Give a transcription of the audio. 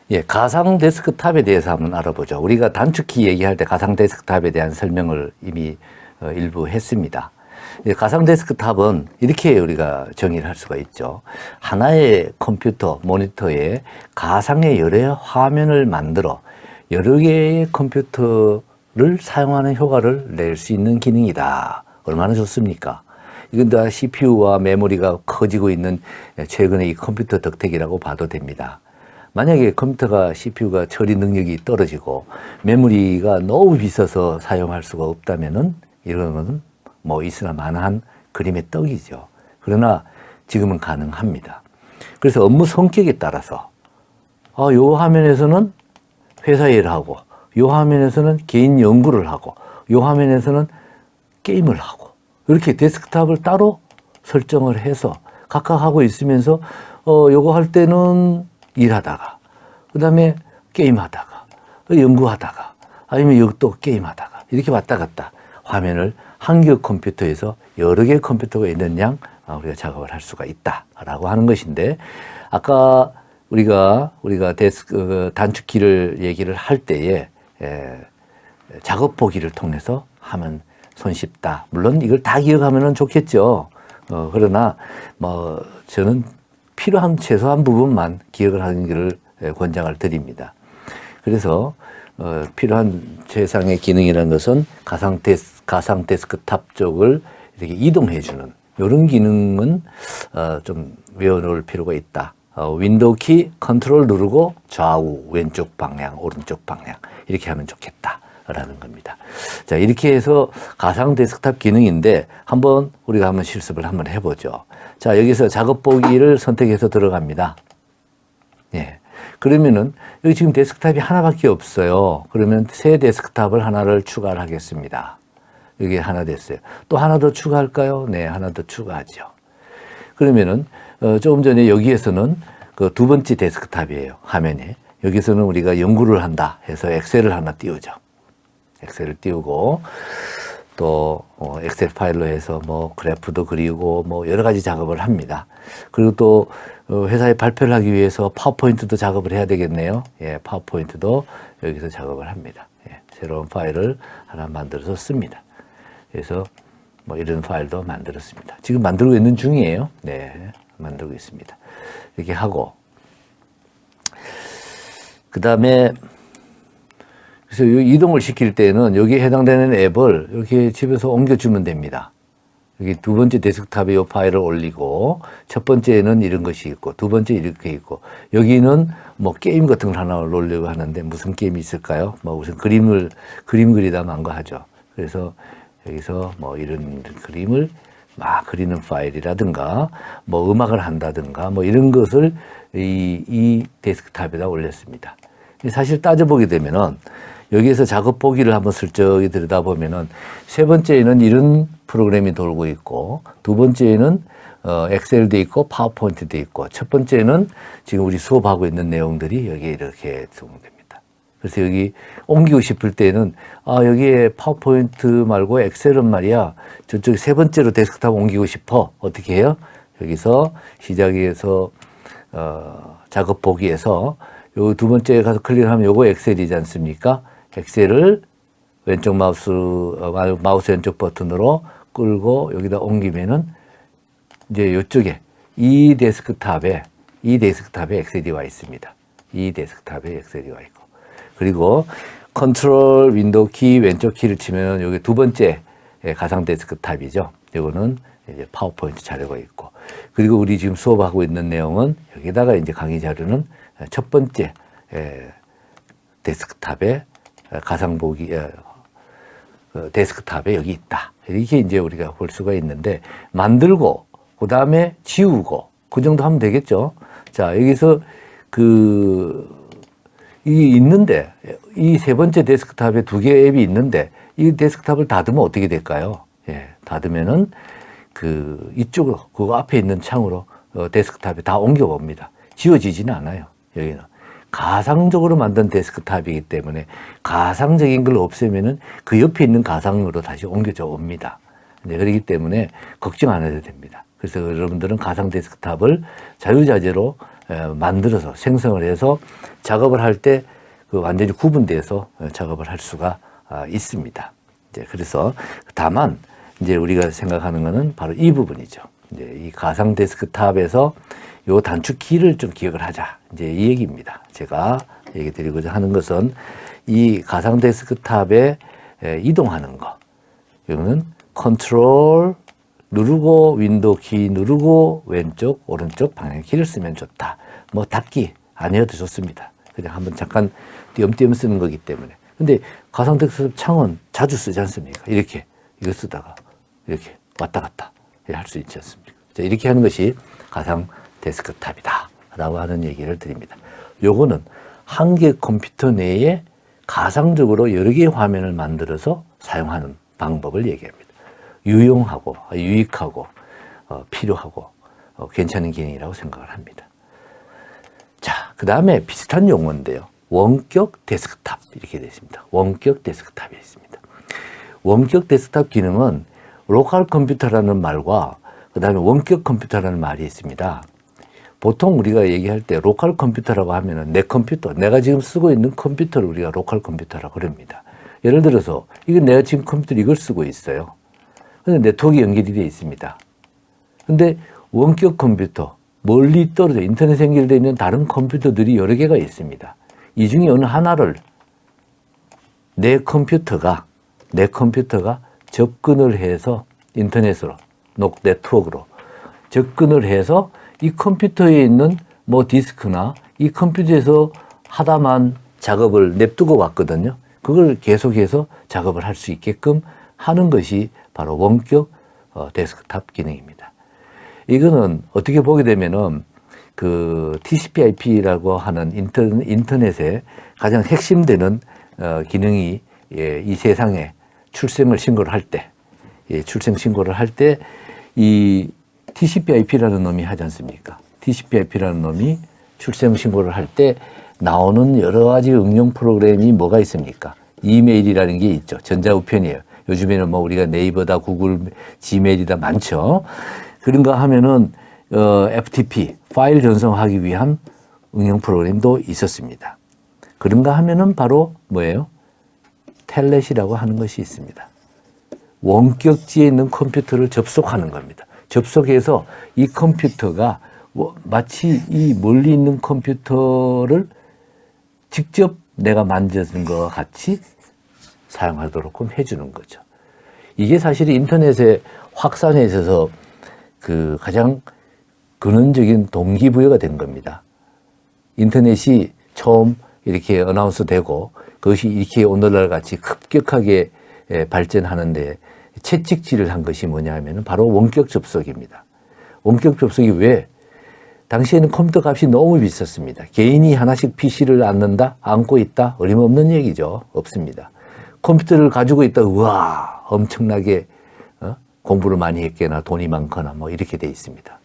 예, 가상 데스크탑에 대해서 한번 알아보죠. 우리가 단축키 얘기할 때 가상 데스크탑에 대한 설명을 이미 일부 했습니다. 가상 데스크탑은 이렇게 우리가 정의를 할 수가 있죠. 하나의 컴퓨터, 모니터에 가상의 여러 화면을 만들어 여러 개의 컴퓨터를 사용하는 효과를 낼 수 있는 기능이다. 얼마나 좋습니까? 이건 다 CPU와 메모리가 커지고 있는 최근의 이 컴퓨터 덕택이라고 봐도 됩니다. 만약에 컴퓨터가 CPU가 처리 능력이 떨어지고 메모리가 너무 비싸서 사용할 수가 없다면은 이런 건 뭐 있으나 마나한 그림의 떡이죠. 그러나 지금은 가능합니다. 그래서 업무 성격에 따라서 요 화면에서는 회사 일을 하고 요 화면에서는 개인 연구를 하고 요 화면에서는 게임을 하고 이렇게 데스크탑을 따로 설정을 해서 각각 하고 있으면서 요거 할 때는 일하다가 그 다음에 게임하다가 연구하다가 아니면 여기 또 게임하다가 이렇게 왔다 갔다 화면을 한 개 컴퓨터에서 여러 개의 컴퓨터가 있는 양 우리가 작업을 할 수가 있다라고 하는 것인데 아까 우리가 단축키를 얘기를 할 때에 작업 보기를 통해서 하면 손쉽다. 물론 이걸 다 기억하면 좋겠죠. 그러나 뭐 저는 필요한 최소한 부분만 기억을 하는 것을 권장을 드립니다. 그래서 필요한 최상의 기능이라는 것은 가상 데스크탑 쪽을 이렇게 이동해주는 이런 기능은 좀 외워놓을 필요가 있다. 윈도우 키 컨트롤 누르고 좌우 왼쪽 방향 오른쪽 방향 이렇게 하면 좋겠다라는 겁니다. 자, 이렇게 해서 가상 데스크탑 기능인데 우리가 한번 실습을 한번 해보죠. 자, 여기서 작업 보기를 선택해서 들어갑니다. 예. 그러면은 여기 지금 데스크탑이 하나밖에 없어요. 그러면 새 데스크탑을 하나를 추가를 하겠습니다. 여기 하나 됐어요. 또 하나 더 추가할까요? 네, 하나 더 추가하죠. 그러면은 조금 전에 여기에서는 그 두 번째 데스크탑이에요. 화면에. 여기서는 우리가 연구를 한다 해서 엑셀을 하나 띄우죠. 엑셀을 띄우고 또 엑셀 파일로 해서 뭐 그래프도 그리고 뭐 여러 가지 작업을 합니다. 그리고 또 회사에 발표를 하기 위해서 파워포인트도 작업을 해야 되겠네요. 예, 파워포인트도 여기서 작업을 합니다. 예, 새로운 파일을 하나 만들어서 씁니다. 그래서 뭐 이런 파일도 만들었습니다. 지금 만들고 있는 중이에요. 네, 만들고 있습니다. 이렇게 하고 그 다음에 그래서 이동을 시킬 때는 여기에 해당되는 앱을 이렇게 집에서 옮겨주면 됩니다. 여기 두 번째 데스크탑에 이 파일을 올리고 첫 번째는 이런 것이 있고 두 번째 이렇게 있고 여기는 뭐 게임 같은 걸 하나 올리려고 하는데 무슨 게임이 있을까요? 뭐 무슨 그림 그리다 만거 하죠. 그래서 여기서 뭐 이런 그림을 막 그리는 파일이라든가 뭐 음악을 한다든가 뭐 이런 것을 이 데스크탑에다 올렸습니다. 사실 따져보게 되면은 여기에서 작업 보기를 한번 슬쩍 들여다보면은 세 번째에는 이런 프로그램이 돌고 있고 두 번째에는 엑셀도 있고 파워포인트도 있고 첫 번째는 지금 우리 수업하고 있는 내용들이 여기에 이렇게 적용됩니다. 그래서 여기 옮기고 싶을 때는 여기에 파워포인트 말고 엑셀은 말이야 저쪽 세 번째로 데스크탑 옮기고 싶어. 어떻게 해요? 여기서 시작해서 작업 보기에서 요 두 번째에 가서 클릭하면 요거 엑셀이지 않습니까? 엑셀을 왼쪽 마우스 왼쪽 버튼으로 끌고 여기다 옮기면은 이제 요쪽에 이 데스크탑에 엑셀이 와 있습니다. 이 데스크탑에 엑셀이 와 있고 그리고 컨트롤 윈도우 키 왼쪽 키를 치면 여기 두 번째 가상 데스크탑이죠. 이거는 이제 파워포인트 자료가 있고 그리고 우리 지금 수업하고 있는 내용은 여기다가 이제 강의 자료는 첫 번째 데스크탑에 가상 보기 데스크탑에 여기 있다. 이렇게 이제 우리가 볼 수가 있는데 만들고 그 다음에 지우고 그 정도 하면 되겠죠. 자, 여기서 이 있는데 이 세 번째 데스크탑에 두 개의 앱이 있는데 이 데스크탑을 닫으면 어떻게 될까요? 예, 닫으면은 이쪽으로 그 앞에 있는 창으로 데스크탑에 다 옮겨 봅니다. 지워지지는 않아요. 여기는 가상적으로 만든 데스크탑이기 때문에 가상적인 걸 없애면은 그 옆에 있는 가상으로 다시 옮겨져 옵니다. 네, 그렇기 때문에 걱정 안 해도 됩니다. 그래서 여러분들은 가상 데스크탑을 자유자재로 만들어서 생성을 해서 작업을 할 때 그 완전히 구분돼서 작업을 할 수가 있습니다. 이제 그래서 다만 이제 우리가 생각하는 것은 바로 이 부분이죠. 이제 이 가상 데스크탑에서 요 단축키를 좀 기억을 하자. 이제 이 얘기입니다. 제가 얘기 드리고자 하는 것은 이 가상 데스크탑에 이동하는 거. 이거는 컨트롤 누르고 윈도우 키 누르고 왼쪽 오른쪽 방향키를 쓰면 좋다. 뭐 닫기 아니어도 좋습니다. 그냥 한번 잠깐 띄엄띄엄 쓰는 거기 때문에. 근데 가상 데스크탑 창은 자주 쓰지 않습니까? 이렇게 이거 쓰다가 이렇게 왔다 갔다 할 수 있지 않습니까? 자, 이렇게 하는 것이 가상 데스크탑이다 라고 하는 얘기를 드립니다. 요거는 한 개 컴퓨터 내에 가상적으로 여러 개의 화면을 만들어서 사용하는 방법을 얘기합니다. 유용하고 유익하고 필요하고 괜찮은 기능이라고 생각을 합니다. 자, 그 다음에 비슷한 용어인데요. 원격 데스크탑 이렇게 되어 있습니다. 원격 데스크탑이 있습니다. 원격 데스크탑 기능은 로컬 컴퓨터라는 말과 그 다음에 원격 컴퓨터라는 말이 있습니다. 보통 우리가 얘기할 때 로컬 컴퓨터라고 하면은 내 컴퓨터, 내가 지금 쓰고 있는 컴퓨터를 우리가 로컬 컴퓨터라고 그럽니다. 예를 들어서 이건 내가 지금 컴퓨터를 이걸 쓰고 있어요. 근데 네트워크 연결이 되어 있습니다. 근데 원격 컴퓨터, 멀리 떨어져 인터넷 연결되어 있는 다른 컴퓨터들이 여러 개가 있습니다. 이 중에 어느 하나를 내 컴퓨터가 접근을 해서 인터넷으로, 네트워크로 접근을 해서 이 컴퓨터에 있는 뭐 디스크나 이 컴퓨터에서 하다만 작업을 냅두고 왔거든요. 그걸 계속해서 작업을 할 수 있게끔 하는 것이 바로 원격 데스크탑 기능입니다. 이거는 어떻게 보게 되면은 그 TCP/IP라고 하는 인터넷의 가장 핵심되는 기능이 이 세상에 출생을 신고를 할 때, 출생 신고를 할 때 이 TCP/IP라는 놈이 하지 않습니까? TCP/IP라는 놈이 출생 신고를 할 때 나오는 여러 가지 응용 프로그램이 뭐가 있습니까? 이메일이라는 게 있죠. 전자우편이에요. 요즘에는 뭐 우리가 네이버다, 구글, 지메일이다 많죠. 그런가 하면은 FTP 파일 전송하기 위한 응용 프로그램도 있었습니다. 그런가 하면은 바로 뭐예요? 텔넷이라고 하는 것이 있습니다. 원격지에 있는 컴퓨터를 접속하는 겁니다. 접속해서 이 컴퓨터가 마치 이 멀리 있는 컴퓨터를 직접 내가 만져준 것과 같이 사용하도록 해주는 거죠. 이게 사실 인터넷의 확산에 있어서 그 가장 근원적인 동기부여가 된 겁니다. 인터넷이 처음 이렇게 어나운스 되고 그것이 이렇게 오늘날 같이 급격하게 발전하는데 채찍질을 한 것이 뭐냐 하면 바로 원격 접속입니다. 원격 접속이 왜? 당시에는 컴퓨터 값이 너무 비쌌습니다. 개인이 하나씩 PC를 안고 있다? 어림없는 얘기죠. 없습니다. 컴퓨터를 가지고 있다, 우와, 엄청나게 공부를 많이 했거나 돈이 많거나 뭐 이렇게 돼 있습니다.